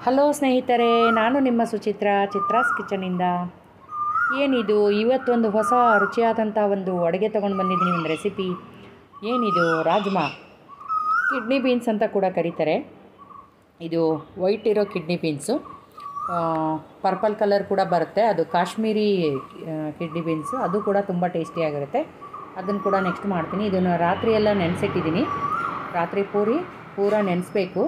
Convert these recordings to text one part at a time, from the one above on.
Hello ಸ್ನೇಹಿತರೆ, ನಾನು ನಿಮ್ಮ ಚಿತ್ರಾಸ್ ಕಿಚನಿಂದ. ಏನಿದು ಇವತ್ತೊಂದು ಹೊಸ ರುಚಿಯಾದಂಥ ಒಂದು ಅಡುಗೆ ತೊಗೊಂಡು ಬಂದಿದ್ದೀನಿ, ಒಂದು ರೆಸಿಪಿ. ಏನಿದು ರಾಜ್ಮಾ, ಕಿಡ್ನಿ ಬೀನ್ಸ್ ಅಂತ ಕೂಡ ಕರೀತಾರೆ. ಇದು ವೈಟ್ ಇರೋ ಕಿಡ್ನಿ ಬೀನ್ಸು, ಪರ್ಪಲ್ ಕಲರ್ ಕೂಡ ಬರುತ್ತೆ. ಅದು ಕಾಶ್ಮೀರಿ ಕಿಡ್ನಿ ಬೀನ್ಸು, ಅದು ಕೂಡ ತುಂಬ ಟೇಸ್ಟಿಯಾಗಿರುತ್ತೆ. ಅದನ್ನು ಕೂಡ ನೆಕ್ಸ್ಟ್ ಮಾಡ್ತೀನಿ. ಇದನ್ನು ರಾತ್ರಿಯೆಲ್ಲ ನೆನೆಸಿಟ್ಟಿದ್ದೀನಿ. ರಾತ್ರಿ ಪೂರ ನೆನೆಸ್ಬೇಕು.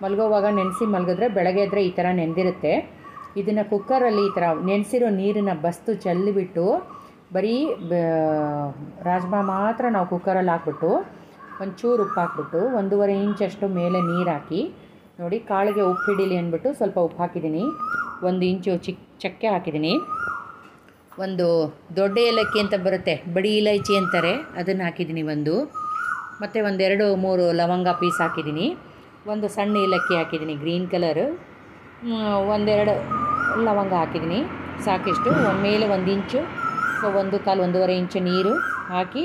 ಮಲಗೋವಾಗ ನೆನೆಸಿ ಮಲಗಿದ್ರೆ ಬೆಳಗ್ಗೆ ಎದ್ದರೆ ಈ ಥರ ನೆಂದಿರುತ್ತೆ. ಇದನ್ನು ಕುಕ್ಕರಲ್ಲಿ ಈ ಥರ ನೆನೆಸಿರೋ ನೀರನ್ನು ಬಸ್ತು ಚೆಲ್ಲಿಬಿಟ್ಟು ಬರೀ ರಾಜ್ಮಾ ಮಾತ್ರ ನಾವು ಕುಕ್ಕರಲ್ಲಿ ಹಾಕ್ಬಿಟ್ಟು ಒಂಚೂರು ಉಪ್ಪು ಹಾಕ್ಬಿಟ್ಟು 1.5 ಇಂಚಷ್ಟು ಮೇಲೆ ನೀರು ಹಾಕಿ, ನೋಡಿ ಕಾಳಿಗೆ ಉಪ್ಪು ಹಿಡೀಲಿ ಅಂದ್ಬಿಟ್ಟು ಸ್ವಲ್ಪ ಉಪ್ಪು ಹಾಕಿದ್ದೀನಿ. 1 ಇಂಚು ಚಕ್ಕೆ ಹಾಕಿದ್ದೀನಿ. ಒಂದು ದೊಡ್ಡ ಏಲಕ್ಕಿ ಅಂತ ಬರುತ್ತೆ, ಬಡಿ ಇಲೈಚಿ ಅಂತಾರೆ, ಅದನ್ನು ಹಾಕಿದ್ದೀನಿ ಒಂದು. ಮತ್ತು 1-2-3 ಲವಂಗ ಪೀಸ್ ಹಾಕಿದ್ದೀನಿ. ಒಂದು ಸಣ್ಣ ಏಲಕ್ಕಿ ಹಾಕಿದ್ದೀನಿ ಗ್ರೀನ್ ಕಲರು. 1-2 ಲವಂಗ ಹಾಕಿದ್ದೀನಿ, ಸಾಕಿಷ್ಟು. ಮೇಲೆ 1 ಇಂಚು, 1.25 ಇಂಚು ನೀರು ಹಾಕಿ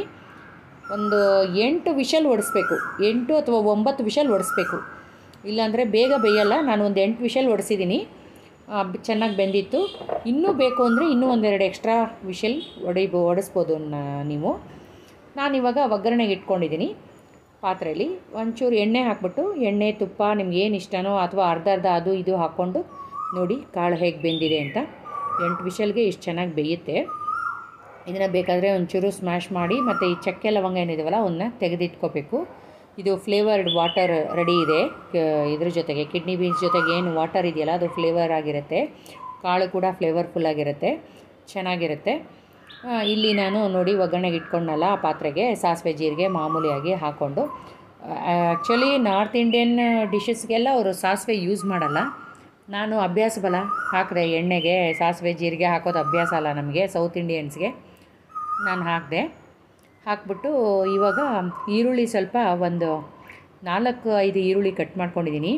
ಒಂದು 8 ವಿಷಲ್ ಹೊಡಿಸ್ಬೇಕು. 8 ಅಥವಾ 9 ವಿಷಲ್ ಹೊಡಿಸ್ಬೇಕು, ಇಲ್ಲಾಂದರೆ ಬೇಗ ಬೇಯಲ್ಲ. ನಾನು ಒಂದು 8 ವಿಷಲ್ ಹೊಡಿಸಿದ್ದೀನಿ, ಚೆನ್ನಾಗಿ ಬೆಂದಿತ್ತು. ಇನ್ನೂ ಬೇಕು ಅಂದರೆ ಇನ್ನೂ 1-2 ಎಕ್ಸ್ಟ್ರಾ ವಿಷಲ್ ಹೊಡಿಸ್ಬೋದು ನೀವು. ನಾನಿವಾಗ ಒಗ್ಗರಣೆಗೆ ಇಟ್ಕೊಂಡಿದ್ದೀನಿ. ಪಾತ್ರೆಯಲ್ಲಿ ಒಂಚೂರು ಎಣ್ಣೆ ಹಾಕ್ಬಿಟ್ಟು, ಎಣ್ಣೆ ತುಪ್ಪ ನಿಮ್ಗೇನು ಇಷ್ಟನೋ ಅಥವಾ ಅರ್ಧ ಅದು ಇದು ಹಾಕ್ಕೊಂಡು ನೋಡಿ ಕಾಳು ಹೇಗೆ ಬೆಂದಿದೆ ಅಂತ. 8 ವಿಷಲ್ಗೆ ಇಷ್ಟು ಚೆನ್ನಾಗಿ ಬೇಯುತ್ತೆ. ಇದನ್ನು ಬೇಕಾದರೆ ಒಂಚೂರು ಸ್ಮ್ಯಾಶ್ ಮಾಡಿ ಮತ್ತು ಈ ಚಕ್ಕೆ ಲವಂಗ ಏನಿದೆವಲ್ಲ ಅವನ್ನ ತೆಗೆದಿಟ್ಕೋಬೇಕು. ಇದು ಫ್ಲೇವರ್ಡ್ ವಾಟರ್ ರೆಡಿ ಇದೆ. ಇದ್ರ ಜೊತೆಗೆ ಕಿಡ್ನಿ ಬೀನ್ಸ್ ಜೊತೆಗೆ ಏನು ವಾಟರ್ ಇದೆಯಲ್ಲ ಅದು ಫ್ಲೇವರ್ ಆಗಿರುತ್ತೆ. ಕಾಳು ಕೂಡ ಫ್ಲೇವರ್ಫುಲ್ಲಾಗಿರುತ್ತೆ, ಚೆನ್ನಾಗಿರುತ್ತೆ. ಇಲ್ಲಿ ನಾನು ನೋಡಿ ಒಗ್ಗರಣೆಗೆ ಇಟ್ಕೊಂಡಲ್ಲ ಆ ಪಾತ್ರೆಗೆ ಸಾಸಿವೆ ಜೀರಿಗೆ ಮಾಮೂಲಿಯಾಗಿ ಹಾಕ್ಕೊಂಡು. ಆ್ಯಕ್ಚುಲಿ ನಾರ್ತ್ ಇಂಡಿಯನ್ ಡಿಶಸ್ಗೆಲ್ಲ ಅವರು ಸಾಸಿವೆ ಯೂಸ್ ಮಾಡಲ್ಲ. ನಾನು ಅಭ್ಯಾಸ ಬಲ ಹಾಕಿದೆ ಎಣ್ಣೆಗೆ. ಸಾಸಿವೆ ಜೀರಿಗೆ ಹಾಕೋದು ಅಭ್ಯಾಸ ಅಲ್ಲ ನಮಗೆ ಸೌತ್ ಇಂಡಿಯನ್ಸ್ಗೆ. ನಾನು ಹಾಕ್ಬಿಟ್ಟು ಇವಾಗ ಈರುಳ್ಳಿ ಸ್ವಲ್ಪ ಒಂದು 4-5 ಈರುಳ್ಳಿ ಕಟ್ ಮಾಡ್ಕೊಂಡಿದ್ದೀನಿ.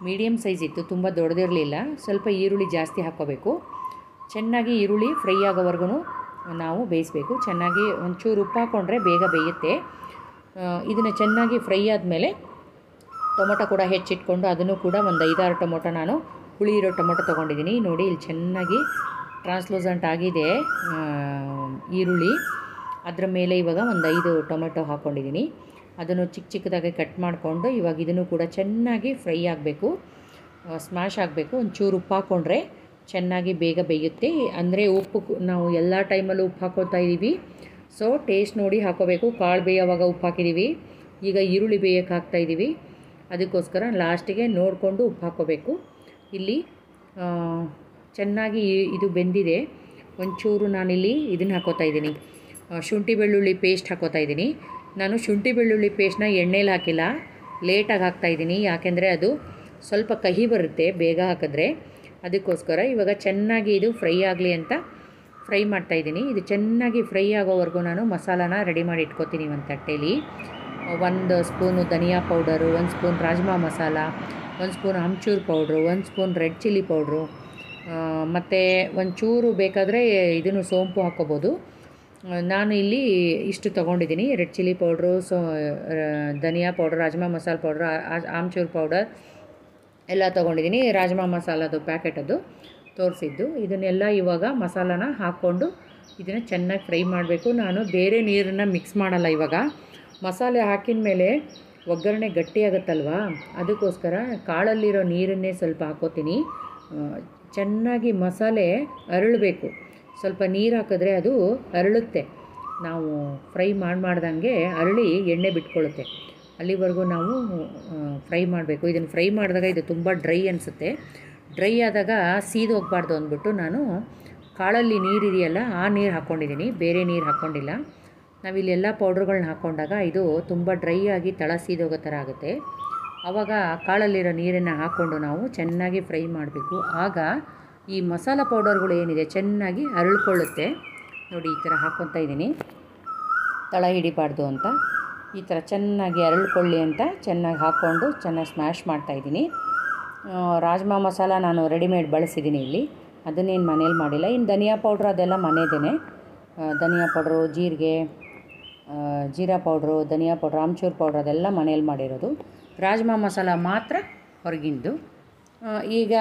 ಮೀಡಿಯಮ್ ಸೈಜ್ ಇತ್ತು, ತುಂಬ ದೊಡ್ಡದಿರಲಿಲ್ಲ. ಸ್ವಲ್ಪ ಈರುಳ್ಳಿ ಜಾಸ್ತಿ ಹಾಕ್ಕೋಬೇಕು. ಚೆನ್ನಾಗಿ ಈರುಳ್ಳಿ ಫ್ರೈ ಆಗೋವರೆಗೂ ನಾವು ಬೇಯಿಸಬೇಕು. ಚೆನ್ನಾಗಿ ಒಂಚೂರು ಉಪ್ಪು ಹಾಕ್ಕೊಂಡ್ರೆ ಬೇಗ ಬೇಯುತ್ತೆ. ಇದನ್ನು ಚೆನ್ನಾಗಿ ಫ್ರೈ ಆದಮೇಲೆ ಟೊಮೊಟೊ ಕೂಡ ಹೆಚ್ಚಿಟ್ಕೊಂಡು ಅದನ್ನು ಕೂಡ ಒಂದು 5-6 ಟೊಮೊಟೊ, ನಾನು ಹುಳಿ ಇರೋ ಟೊಮೊಟೊ ತೊಗೊಂಡಿದ್ದೀನಿ. ನೋಡಿ ಇಲ್ಲಿ ಚೆನ್ನಾಗಿ ಟ್ರಾನ್ಸ್ಲೂಸೆಂಟ್ ಆಗಿದೆ ಈರುಳ್ಳಿ. ಅದರ ಮೇಲೆ ಇವಾಗ ಒಂದು 5 ಟೊಮೆಟೊ ಹಾಕ್ಕೊಂಡಿದ್ದೀನಿ. ಅದನ್ನು ಚಿಕ್ಕದಾಗಿ ಕಟ್ ಮಾಡಿಕೊಂಡು ಇವಾಗ ಇದನ್ನು ಕೂಡ ಚೆನ್ನಾಗಿ ಫ್ರೈ ಆಗಬೇಕು, ಸ್ಮ್ಯಾಶ್ ಆಗಬೇಕು. ಒಂಚೂರು ಉಪ್ಪು ಹಾಕ್ಕೊಂಡ್ರೆ ಚೆನ್ನಾಗಿ ಬೇಗ ಬೇಯುತ್ತೆ. ಅಂದರೆ ಉಪ್ಪು ನಾವು ಎಲ್ಲ ಟೈಮಲ್ಲೂ ಉಪ್ಪು ಹಾಕ್ಕೊತಾ ಇದ್ದೀವಿ, ಸೊ ಟೇಸ್ಟ್ ನೋಡಿ ಹಾಕ್ಕೋಬೇಕು. ಕಾಳು ಬೇಯೋವಾಗ ಉಪ್ಪು ಹಾಕಿದ್ದೀವಿ, ಈಗ ಈರುಳ್ಳಿ ಬೇಯೋಕ್ಕೆ ಹಾಕ್ತಾಯಿದ್ದೀವಿ. ಅದಕ್ಕೋಸ್ಕರ ಲಾಸ್ಟಿಗೆ ನೋಡಿಕೊಂಡು ಉಪ್ಪು ಹಾಕ್ಕೋಬೇಕು. ಇಲ್ಲಿ ಚೆನ್ನಾಗಿ ಇದು ಬೆಂದಿದೆ. ಒಂಚೂರು ನಾನಿಲ್ಲಿ ಇದನ್ನು ಹಾಕ್ಕೋತಾ ಇದ್ದೀನಿ, ಶುಂಠಿ ಬೆಳ್ಳುಳ್ಳಿ ಪೇಸ್ಟ್ ಹಾಕ್ಕೋತಾ ಇದ್ದೀನಿ. ನಾನು ಶುಂಠಿ ಬೆಳ್ಳುಳ್ಳಿ ಪೇಸ್ಟ್ನ ಎಣ್ಣೆಲಿ ಹಾಕಿಲ್ಲ, ಲೇಟಾಗಿ ಹಾಕ್ತಾಯಿದ್ದೀನಿ. ಯಾಕೆಂದರೆ ಅದು ಸ್ವಲ್ಪ ಕಹಿ ಬರುತ್ತೆ ಬೇಗ ಹಾಕಿದ್ರೆ. ಅದಕ್ಕೋಸ್ಕರ ಇವಾಗ ಚೆನ್ನಾಗಿ ಇದು ಫ್ರೈ ಆಗಲಿ ಅಂತ ಫ್ರೈ ಮಾಡ್ತಾಯಿದ್ದೀನಿ. ಇದು ಚೆನ್ನಾಗಿ ಫ್ರೈ ಆಗೋವರೆಗೂ ನಾನು ಮಸಾಲಾನ ರೆಡಿ ಮಾಡಿ ಇಟ್ಕೋತೀನಿ. ಒಂದು ತಟ್ಟೆಯಲ್ಲಿ 1 spoon dhania powder, 1 spoon rajma masala, 1 spoon amchur powder, 1 spoon red chilli powder, ಮತ್ತು ಒಂಚೂರು ಬೇಕಾದರೆ ಇದನ್ನು ಸೋಂಪು ಹಾಕ್ಕೋಬೋದು. ನಾನು ಇಲ್ಲಿ ಇಷ್ಟು ತೊಗೊಂಡಿದ್ದೀನಿ. Red chilli powder, dhania powder, rajma masala powder, amchur powder ಎಲ್ಲ ತೊಗೊಂಡಿದ್ದೀನಿ. ರಾಜ್ಮಾ ಮಸಾಲದು ಪ್ಯಾಕೆಟದು ತೋರಿಸಿದ್ದು. ಇದನ್ನೆಲ್ಲ ಇವಾಗ ಮಸಾಲಾನ ಹಾಕ್ಕೊಂಡು ಇದನ್ನು ಚೆನ್ನಾಗಿ ಫ್ರೈ ಮಾಡಬೇಕು. ನಾನು ಬೇರೆ ನೀರನ್ನು ಮಿಕ್ಸ್ ಮಾಡಲ್ಲ. ಇವಾಗ ಮಸಾಲೆ ಹಾಕಿದ ಮೇಲೆ ಒಗ್ಗರಣೆ ಗಟ್ಟಿಯಾಗುತ್ತಲ್ವ, ಅದಕ್ಕೋಸ್ಕರ ಕಾಳಲ್ಲಿರೋ ನೀರನ್ನೇ ಸ್ವಲ್ಪ ಹಾಕ್ಕೋತೀನಿ. ಚೆನ್ನಾಗಿ ಮಸಾಲೆ ಅರಳಬೇಕು. ಸ್ವಲ್ಪ ನೀರು ಹಾಕಿದ್ರೆ ಅದು ಅರಳುತ್ತೆ. ನಾವು ಫ್ರೈ ಮಾಡ್ದಂಗೆ ಅರಳಿ ಎಣ್ಣೆ ಬಿಟ್ಕೊಳ್ಳುತ್ತೆ. ಅಲ್ಲಿವರೆಗೂ ನಾವು ಫ್ರೈ ಮಾಡಬೇಕು. ಇದನ್ನು ಫ್ರೈ ಮಾಡಿದಾಗ ಇದು ತುಂಬ ಡ್ರೈ ಅನಿಸುತ್ತೆ. ಡ್ರೈ ಆದಾಗ ಸೀದು ಹೋಗಬಾರ್ದು ಅಂದ್ಬಿಟ್ಟು ನಾನು ಕಾಳಲ್ಲಿ ನೀರಿದೆಯಲ್ಲ ಆ ನೀರು ಹಾಕ್ಕೊಂಡಿದ್ದೀನಿ, ಬೇರೆ ನೀರು ಹಾಕ್ಕೊಂಡಿಲ್ಲ. ನಾವಿಲ್ಲಿ ಎಲ್ಲ ಪೌಡ್ರುಗಳನ್ನ ಹಾಕ್ಕೊಂಡಾಗ ಇದು ತುಂಬ ಡ್ರೈ ಆಗಿ ತಳ ಸೀದೋಗೋ ಥರ ಆಗುತ್ತೆ. ಆವಾಗ ಕಾಳಲ್ಲಿರೋ ನೀರನ್ನು ಹಾಕ್ಕೊಂಡು ನಾವು ಚೆನ್ನಾಗಿ ಫ್ರೈ ಮಾಡಬೇಕು. ಆಗ ಈ ಮಸಾಲ ಪೌಡರ್ಗಳು ಏನಿದೆ ಚೆನ್ನಾಗಿ ಅರಳ್ಕೊಳ್ಳುತ್ತೆ. ನೋಡಿ ಈ ಥರ ಹಾಕ್ಕೊತಾ ಇದ್ದೀನಿ, ತಳ ಹಿಡಿಬಾರ್ದು ಅಂತ. ಈ ಥರ ಚೆನ್ನಾಗಿ ಅರಳ್ಕೊಳ್ಳಿ ಅಂತ ಚೆನ್ನಾಗಿ ಹಾಕ್ಕೊಂಡು ಚೆನ್ನಾಗಿ ಸ್ಮ್ಯಾಶ್ ಮಾಡ್ತಾಯಿದ್ದೀನಿ. ರಾಜ್ಮಾ ಮಸಾಲ ನಾನು ರೆಡಿಮೇಡ್ ಬಳಸಿದ್ದೀನಿ ಇಲ್ಲಿ, ಅದನ್ನೇನು ಮನೇಲಿ ಮಾಡಿಲ್ಲ. ಇನ್ನು ಧನಿಯಾ ಪೌಡ್ರ್ ಅದೆಲ್ಲ ಮನೆಯದೇ. ಧನಿಯಾ powder, jeera powder, dhania powder, amchur powder ಅದೆಲ್ಲ ಮನೇಲಿ ಮಾಡಿರೋದು. ರಾಜ್ಮಾ ಮಸಾಲ ಮಾತ್ರ ಹೊರಗಿಂದು. ಈಗ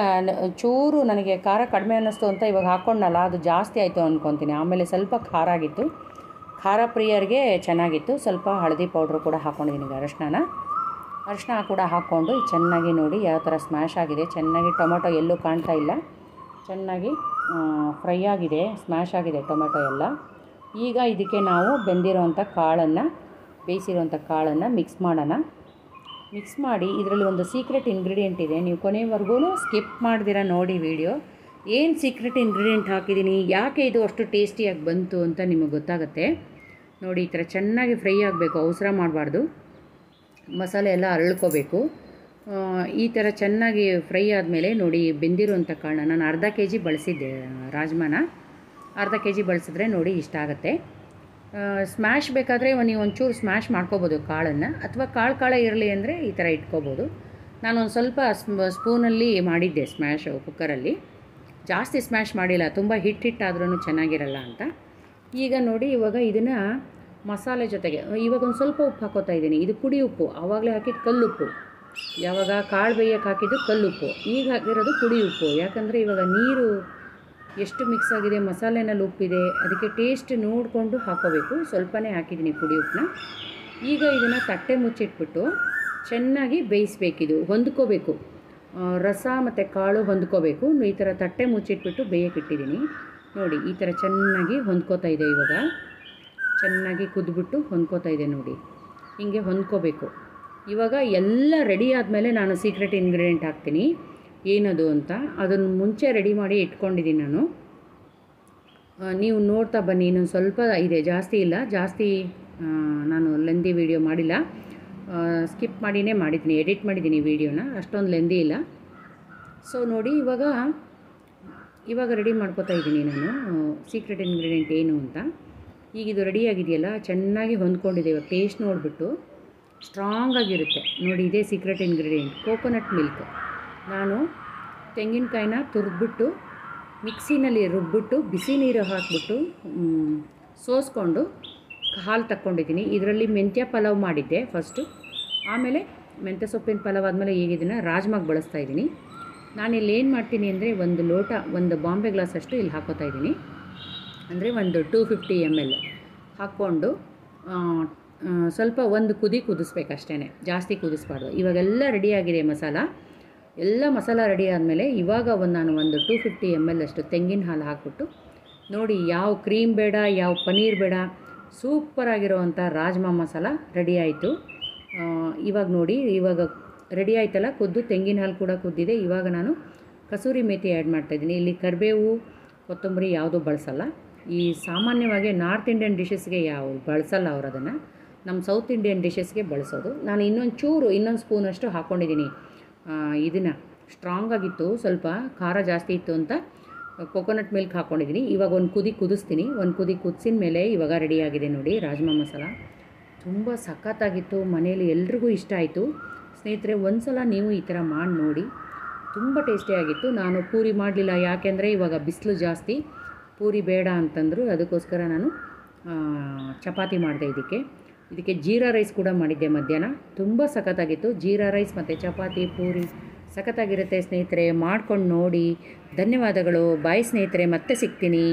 ಚೂರು ನನಗೆ ಖಾರ ಕಡಿಮೆ ಅನ್ನಿಸ್ತು ಅಂತ ಇವಾಗ ಹಾಕ್ಕೊಂಡಲ್ಲ, ಅದು ಜಾಸ್ತಿ ಆಯಿತು ಅಂದ್ಕೊತೀನಿ. ಆಮೇಲೆ ಸ್ವಲ್ಪ ಖಾರ ಆಗಿತ್ತು, ಖಾರ ಪ್ರಿಯರಿಗೆ ಚೆನ್ನಾಗಿತ್ತು. ಸ್ವಲ್ಪ ಹಳದಿ ಪೌಡ್ರು ಕೂಡ ಹಾಕ್ಕೊಂಡಿದ್ದೀನಿ. ಈಗ ಅರಿಶಿನ ಕೂಡ ಹಾಕ್ಕೊಂಡು ಚೆನ್ನಾಗಿ ನೋಡಿ ಯಾವ ಥರ ಸ್ಮ್ಯಾಶ್ ಆಗಿದೆ. ಚೆನ್ನಾಗಿ ಟೊಮೆಟೊ ಎಲ್ಲೂ ಕಾಣ್ತಾ ಇಲ್ಲ, ಚೆನ್ನಾಗಿ ಫ್ರೈ ಆಗಿದೆ, ಸ್ಮ್ಯಾಶ್ ಆಗಿದೆ ಟೊಮೆಟೊ ಎಲ್ಲ. ಈಗ ಇದಕ್ಕೆ ನಾವು ಬೆಂದಿರೋವಂಥ ಕಾಳನ್ನು, ಬೇಯಿಸಿರೋವಂಥ ಕಾಳನ್ನು ಮಿಕ್ಸ್ ಮಾಡೋಣ. ಮಿಕ್ಸ್ ಮಾಡಿ ಇದರಲ್ಲಿ ಒಂದು ಸೀಕ್ರೆಟ್ ಇಂಗ್ರೀಡಿಯೆಂಟ್ ಇದೆ, ನೀವು ಕೊನೆವರೆಗೂ ಸ್ಕಿಪ್ ಮಾಡ್ದಿರ ನೋಡಿ ವಿಡಿಯೋ. ಏನು ಸೀಕ್ರೆಟ್ ಇಂಗ್ರೀಡಿಯೆಂಟ್ ಹಾಕಿದ್ದೀನಿ, ಯಾಕೆ ಇದು ಅಷ್ಟು ಟೇಸ್ಟಿಯಾಗಿ ಬಂತು ಅಂತ ನಿಮಗೆ ಗೊತ್ತಾಗುತ್ತೆ ನೋಡಿ. ಈ ಥರ ಚೆನ್ನಾಗಿ ಫ್ರೈ ಆಗಬೇಕು, ಅವಸರ ಮಾಡಬಾರ್ದು, ಮಸಾಲೆ ಎಲ್ಲ ಅರಳ್ಕೋಬೇಕು. ಈ ಥರ ಚೆನ್ನಾಗಿ ಫ್ರೈ ಆದಮೇಲೆ ನೋಡಿ ಬೆಂದಿರುವಂಥ ಕಾಳನ್ನ ನಾನು ಅರ್ಧ ಕೆ ಜಿ ಬಳಸಿದ್ದೆ. ರಾಜ್ಮಾನ ಅರ್ಧ ಕೆ ಜಿ ಬಳಸಿದ್ರೆ ನೋಡಿ ಇಷ್ಟ ಆಗುತ್ತೆ. ಸ್ಮ್ಯಾಶ್ ಬೇಕಾದರೆ ನೀವು ಒಂಚೂರು ಸ್ಮ್ಯಾಶ್ ಮಾಡ್ಕೋಬೋದು ಕಾಳನ್ನು, ಅಥವಾ ಕಾಳು ಇರಲಿ ಅಂದರೆ ಈ ಥರ ಇಟ್ಕೋಬೋದು. ನಾನೊಂದು ಸ್ವಲ್ಪ ಸ್ಪೂನಲ್ಲಿ ಮಾಡಿದ್ದೆ ಸ್ಮ್ಯಾಶ್ ಕುಕ್ಕರಲ್ಲಿ, ಜಾಸ್ತಿ ಸ್ಮ್ಯಾಶ್ ಮಾಡಿಲ್ಲ, ತುಂಬ ಹಿಟ್ಟಾದ್ರೂ ಚೆನ್ನಾಗಿರಲ್ಲ ಅಂತ. ಈಗ ನೋಡಿ ಇವಾಗ ಇದನ್ನು ಮಸಾಲೆ ಜೊತೆಗೆ ಇವಾಗ ಒಂದು ಸ್ವಲ್ಪ ಉಪ್ಪು ಹಾಕೋತಾ ಇದ್ದೀನಿ. ಇದು ಪುಡಿ ಉಪ್ಪು, ಆವಾಗಲೇ ಹಾಕಿದ್ದು ಕಲ್ಲುಪ್ಪು, ಯಾವಾಗ ಕಾಳು ಬೇಯಕ್ಕೆ ಹಾಕಿದ್ದು ಕಲ್ಲುಪ್ಪು, ಈಗ ಹಾಕಿರೋದು ಪುಡಿ ಉಪ್ಪು. ಯಾಕಂದರೆ ಇವಾಗ ನೀರು ಎಷ್ಟು ಮಿಕ್ಸ್ ಆಗಿದೆ, ಮಸಾಲೆನಲ್ಲಿ ಉಪ್ಪಿದೆ, ಅದಕ್ಕೆ ಟೇಸ್ಟ್ ನೋಡಿಕೊಂಡು ಹಾಕೋಬೇಕು. ಸ್ವಲ್ಪನೇ ಹಾಕಿದ್ದೀನಿ ಪುಡಿ ಉಪ್ಪನ್ನ. ಈಗ ಇದನ್ನು ತಟ್ಟೆ ಮುಚ್ಚಿಟ್ಬಿಟ್ಟು ಚೆನ್ನಾಗಿ ಬೇಯಿಸ್ಬೇಕಿದು, ಹೊಂದ್ಕೋಬೇಕು, ರಸ ಮತ್ತು ಕಾಳು ಹೊಂದ್ಕೋಬೇಕು. ಈ ಥರ ತಟ್ಟೆ ಮುಚ್ಚಿಟ್ಬಿಟ್ಟು ಬೇಯಕ್ಕಿಟ್ಟಿದ್ದೀನಿ ನೋಡಿ. ಈ ಥರ ಚೆನ್ನಾಗಿ ಹೊಂದ್ಕೋತಾ ಇದೆ, ಇವಾಗ ಚೆನ್ನಾಗಿ ಕುದ್ಬಿಟ್ಟು ಹೊಂದ್ಕೋತಾ ಇದೆ ನೋಡಿ, ಹೀಗೆ ಹೊಂದ್ಕೋಬೇಕು. ಇವಾಗ ಎಲ್ಲ ರೆಡಿ ಆದಮೇಲೆ ನಾನು ಸೀಕ್ರೆಟ್ ಇಂಗ್ರೀಡಿಯೆಂಟ್ ಹಾಕ್ತೀನಿ, ಏನದು ಅಂತ ಅದನ್ನು ಮುಂಚೆ ರೆಡಿ ಮಾಡಿ ಇಟ್ಕೊಂಡಿದ್ದೀನಿ ನಾನು. ನೀವು ನೋಡ್ತಾ ಬನ್ನಿ, ಇನ್ನೊಂದು ಸ್ವಲ್ಪ ಇದೆ, ಜಾಸ್ತಿ ಇಲ್ಲ, ಜಾಸ್ತಿ ನಾನು ಲೆಂದಿ ವಿಡಿಯೋ ಮಾಡಿಲ್ಲ, ಸ್ಕಿಪ್ ಮಾಡಿನೇ ಮಾಡಿದ್ದೀನಿ, ಎಡಿಟ್ ಮಾಡಿದ್ದೀನಿ ವಿಡಿಯೋನ, ಅಷ್ಟೊಂದು ಲೆಂದಿ ಇಲ್ಲ. ಸೊ ನೋಡಿ ಇವಾಗ ರೆಡಿ ಮಾಡ್ಕೋತಾ ಇದ್ದೀನಿ ನಾನು ಸೀಕ್ರೆಟ್ ಇಂಗ್ರೀಡಿಯೆಂಟ್ ಏನು ಅಂತ. ಈಗ ಇದು ರೆಡಿಯಾಗಿದೆಯಲ್ಲ, ಚೆನ್ನಾಗಿ ಹೊಂದ್ಕೊಂಡಿದೆ. ಇವಾಗ ಟೇಸ್ಟ್ ನೋಡಿಬಿಟ್ಟು ಸ್ಟ್ರಾಂಗಾಗಿರುತ್ತೆ ನೋಡಿ. ಇದೇ ಸೀಕ್ರೆಟ್ ಇಂಗ್ರೀಡಿಯೆಂಟ್, ಕೋಕೋನಟ್ ಮಿಲ್ಕ್. ನಾನು ತೆಂಗಿನಕಾಯಿನ ತುರಿದ್ಬಿಟ್ಟು ಮಿಕ್ಸಿನಲ್ಲಿ ರುಬ್ಬಿಟ್ಟು ಬಿಸಿ ನೀರು ಹಾಕಿಬಿಟ್ಟು ಸೋಸ್ಕೊಂಡು ಹಾಲು ತಕ್ಕೊಂಡಿದ್ದೀನಿ. ಇದರಲ್ಲಿ ಮೆಂತ್ಯ ಪಲಾವ್ ಮಾಡಿದ್ದೆ ಫಸ್ಟು, ಆಮೇಲೆ ಮೆಂತ್ಯ ಸೊಪ್ಪಿನ ಪಲಾವ್ ಆದಮೇಲೆ ಈಗ ಇದನ್ನು ರಾಜ್ಮಾಗೆ ಬಳಸ್ತಾ ಇದ್ದೀನಿ. ನಾನಿಲ್ಲಿ ಏನು ಮಾಡ್ತೀನಿ ಅಂದರೆ ಒಂದು ಲೋಟ, ಒಂದು ಬಾಂಬೆ ಗ್ಲಾಸ್ ಅಷ್ಟು ಇಲ್ಲಿ ಹಾಕೋತಾ ಇದ್ದೀನಿ, ಅಂದರೆ ಒಂದು 250 ml ಹಾಕ್ಕೊಂಡು ಸ್ವಲ್ಪ ಒಂದು ಕುದಿಸ್ಬೇಕಷ್ಟೇ, ಜಾಸ್ತಿ ಕುದಿಸ್ಬಾರ್ದು. ಇವಾಗೆಲ್ಲ ರೆಡಿಯಾಗಿದೆ ಎಲ್ಲ ಮಸಾಲ ರೆಡಿ ಆದಮೇಲೆ ಇವಾಗ ನಾನು ಒಂದು 250 ml ಅಷ್ಟು ತೆಂಗಿನ ಹಾಲು ಹಾಕ್ಬಿಟ್ಟು ನೋಡಿ, ಯಾವ ಕ್ರೀಮ್ ಬೇಡ, ಯಾವ ಪನ್ನೀರ್ ಬೇಡ, ಸೂಪರಾಗಿರೋವಂಥ ರಾಜ್ಮಾ ಮಸಾಲ ರೆಡಿ ಆಯಿತು. ಇವಾಗ ನೋಡಿ, ಇವಾಗ ರೆಡಿ ಆಯ್ತಲ್ಲ, ತೆಂಗಿನ ಹಾಲು ಕೂಡ ಕುದ್ದಿದೆ. ಇವಾಗ ನಾನು ಕಸೂರಿ ಮೇಥಿ ಆ್ಯಡ್ ಮಾಡ್ತಾಯಿದ್ದೀನಿ. ಇಲ್ಲಿ ಕರಿಬೇವು, ಕೊತ್ತಂಬರಿ ಯಾವುದೂ ಬಳಸಲ್ಲ. ಈ ಸಾಮಾನ್ಯವಾಗಿ ನಾರ್ತ್ ಇಂಡಿಯನ್ ಡಿಶಸ್ಗೆ ಬಳಸಲ್ಲ ಅವರು, ಅದನ್ನು ನಮ್ಮ ಸೌತ್ ಇಂಡಿಯನ್ ಡಿಶಸ್ಗೆ ಬಳಸೋದು. ನಾನು ಇನ್ನೊಂದು ಸ್ಪೂನಷ್ಟು ಹಾಕ್ಕೊಂಡಿದ್ದೀನಿ. ಇದನ್ನು ಸ್ಟ್ರಾಂಗಾಗಿತ್ತು, ಸ್ವಲ್ಪ ಖಾರ ಜಾಸ್ತಿ ಇತ್ತು ಅಂತ ಕೋಕೋನಟ್ ಮಿಲ್ಕ್ ಹಾಕ್ಕೊಂಡಿದ್ದೀನಿ. ಇವಾಗ ಒಂದು ಕುದಿಸ್ತೀನಿ. ಒಂದು ಕುದಿಸಿದ ಮೇಲೆ ಇವಾಗ ರೆಡಿಯಾಗಿದೆ ನೋಡಿ ರಾಜ್ಮಾ ಮಸಾಲ. ತುಂಬ ಸಖತ್ತಾಗಿತ್ತು, ಮನೇಲಿ ಎಲ್ರಿಗೂ ಇಷ್ಟ ಆಯಿತು. ಸ್ನೇಹಿತರೆ, ಒಂದು ಸಲ ನೀವು ಈ ಥರ ಮಾಡಿ ನೋಡಿ, ತುಂಬ ಟೇಸ್ಟಿಯಾಗಿತ್ತು. ನಾನು ಪೂರಿ ಮಾಡಲಿಲ್ಲ, ಯಾಕೆಂದರೆ ಇವಾಗ ಬಿಸಿಲು ಜಾಸ್ತಿ, ಪೂರಿ ಬೇಡ ಅಂತಂದರು. ಅದಕ್ಕೋಸ್ಕರ ನಾನು ಚಪಾತಿ ಮಾಡಿದೆ. ಇದಕ್ಕೆ ಜೀರಾ ರೈಸ್ ಕೂಡ ಮಾಡಿದ್ದೆ ಮಧ್ಯಾಹ್ನ, ತುಂಬ ಸಖತ್ತಾಗಿತ್ತು. ಜೀರಾ ರೈಸ್ ಮತ್ತು ಚಪಾತಿ, ಪೂರಿ ಸಖತ್ತಾಗಿರುತ್ತೆ ಸ್ನೇಹಿತರೆ, ಮಾಡ್ಕೊಂಡು ನೋಡಿ. ಧನ್ಯವಾದಗಳು, ಬಾಯ್ ಸ್ನೇಹಿತರೆ, ಮತ್ತೆ ಸಿಗ್ತೀನಿ.